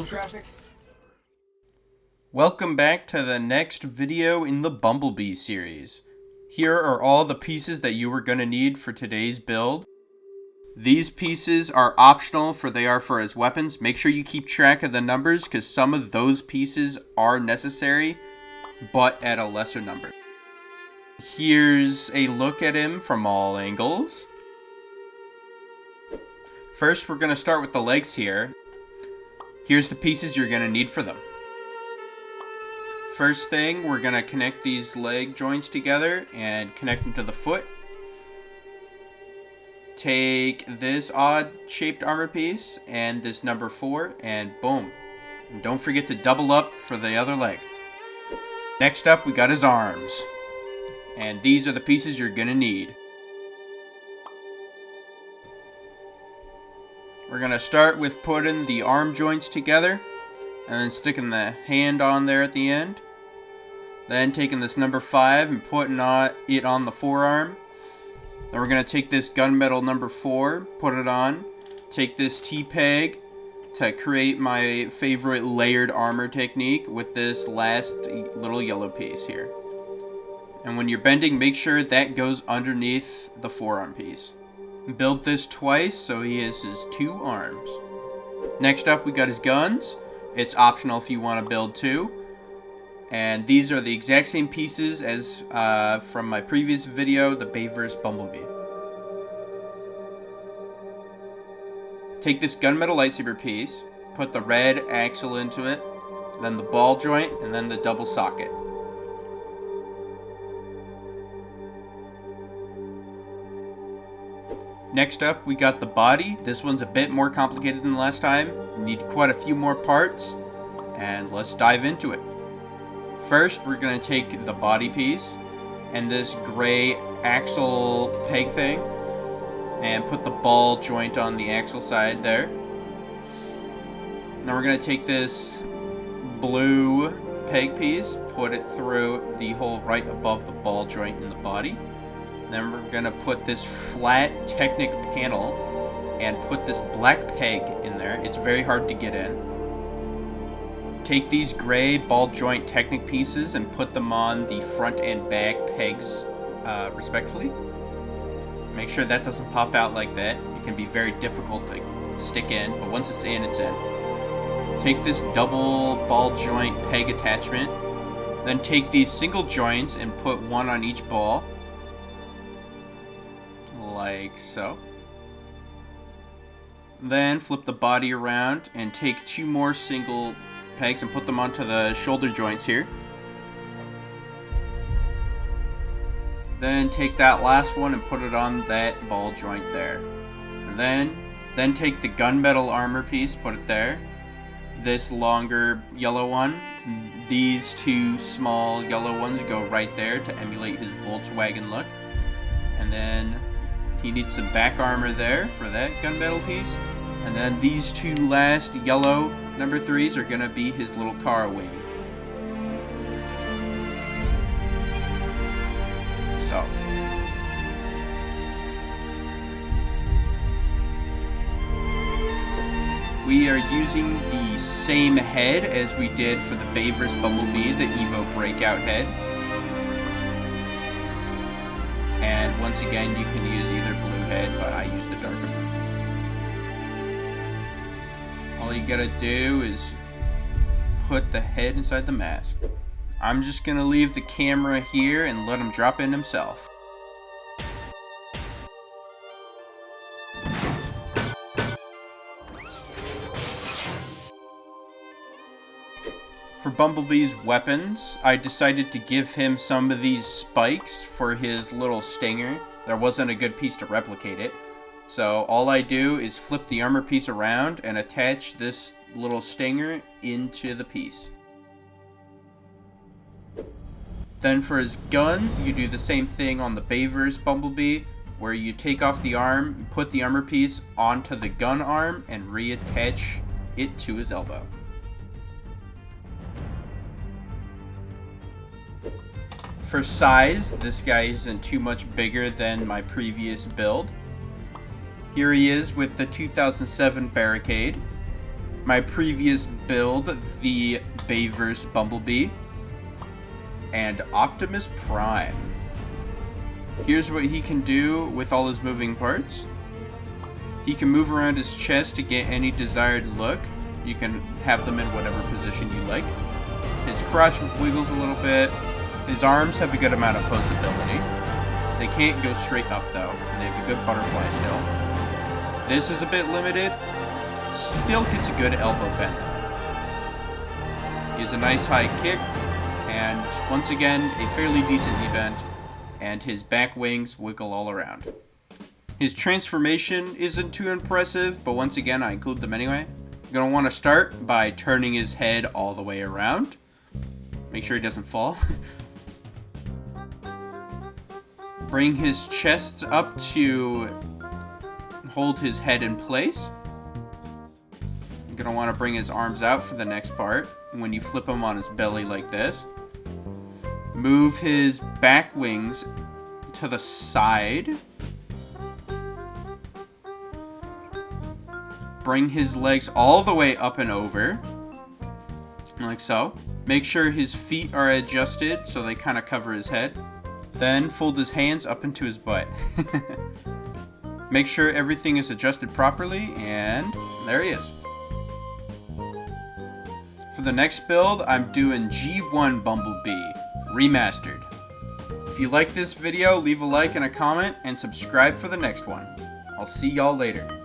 Untitled Traffic. Welcome back to the next video in the Bumblebee series. Here are all the pieces that you were going to need for today's build. These pieces are optional, for they are for his weapons. Make sure you keep track of the numbers because some of those pieces are necessary, but at a lesser number. Here's a look at him from all angles. First, we're going to start with the legs here. Here's the pieces you're going to need for them. First thing, we're going to connect these leg joints together and connect them to the foot. Take this odd-shaped armor piece and this number 4, and boom. And don't forget to double up for the other leg. Next up, we got his arms. And these are the pieces you're going to need. We're going to start with putting the arm joints together, and then sticking the hand on there at the end. Then taking this number 5 and putting it on the forearm. Then we're going to take this gunmetal number 4, put it on. Take this T-peg to create my favorite layered armor technique with this last little yellow piece here. And when you're bending, make sure that goes underneath the forearm piece. Build this twice so he has his 2 arms. Next up, we got his guns. It's optional if you want to build 2. And these are the exact same pieces as from my previous video, the Bionicle Bumblebee. Take this gunmetal lightsaber piece, put the red axle into it, then the ball joint, and then the double socket. Next up, we got the body. This one's a bit more complicated than the last time. You need quite a few more parts, and let's dive into it. First, we're going to take the body piece and this gray axle peg thing and put the ball joint on the axle side there. Now we're going to take this blue peg piece, put it through the hole right above the ball joint in the body. Then we're going to put this flat Technic panel and put this black peg in there. It's very hard to get in. Take these gray ball joint Technic pieces and put them on the front and back pegs respectfully. Make sure that doesn't pop out like that. It can be very difficult to stick in, but once it's in, it's in. Take this double ball joint peg attachment. Then take these single joints and put one on each ball. Like so. Then flip the body around and take 2 more single pegs and put them onto the shoulder joints here. Then take that last one and put it on that ball joint there. And then take the gunmetal armor piece, put it there. This longer yellow one. These 2 small yellow ones go right there to emulate his Volkswagen look. And then he needs some back armor there for that gunmetal piece. And then these 2 last yellow number 3s are going to be his little car wing. So. We are using the same head as we did for the Bionicle Bumblebee, the Evo Breakout head. And once again, you can use either blue head, but I use the darker blue. All you gotta do is put the head inside the mask. I'm just gonna leave the camera here and let him drop in himself. For Bumblebee's weapons, I decided to give him some of these spikes for his little stinger. There wasn't a good piece to replicate it. So all I do is flip the armor piece around and attach this little stinger into the piece. Then for his gun, you do the same thing on the Bionicle Bumblebee, where you take off the arm, put the armor piece onto the gun arm, and reattach it to his elbow. For size, this guy isn't too much bigger than my previous build. Here he is with the 2007 Barricade. my previous build, the Bayverse Bumblebee, and Optimus Prime. Here's what he can do with all his moving parts. He can move around his chest to get any desired look. You can have them in whatever position you like. His crotch wiggles a little bit. His arms have a good amount of posability. They can't go straight up though, and they have a good butterfly still. This is a bit limited. Still gets a good elbow bend. He has a nice high kick, and once again, a fairly decent knee bend, and his back wings wiggle all around. His transformation isn't too impressive, but once again, I include them anyway. You're going to want to start by turning his head all the way around. Make sure he doesn't fall. Bring his chest up to hold his head in place. You're going to want to bring his arms out for the next part when you flip him on his belly like this. Move his back wings to the side. Bring his legs all the way up and over, like so. Make sure his feet are adjusted so they kind of cover his head. Then fold his hands up into his butt. Make sure everything is adjusted properly, and there he is. For the next build, I'm doing G1 Bumblebee, remastered. If you like this video, leave a like and a comment, and subscribe for the next one. I'll see y'all later.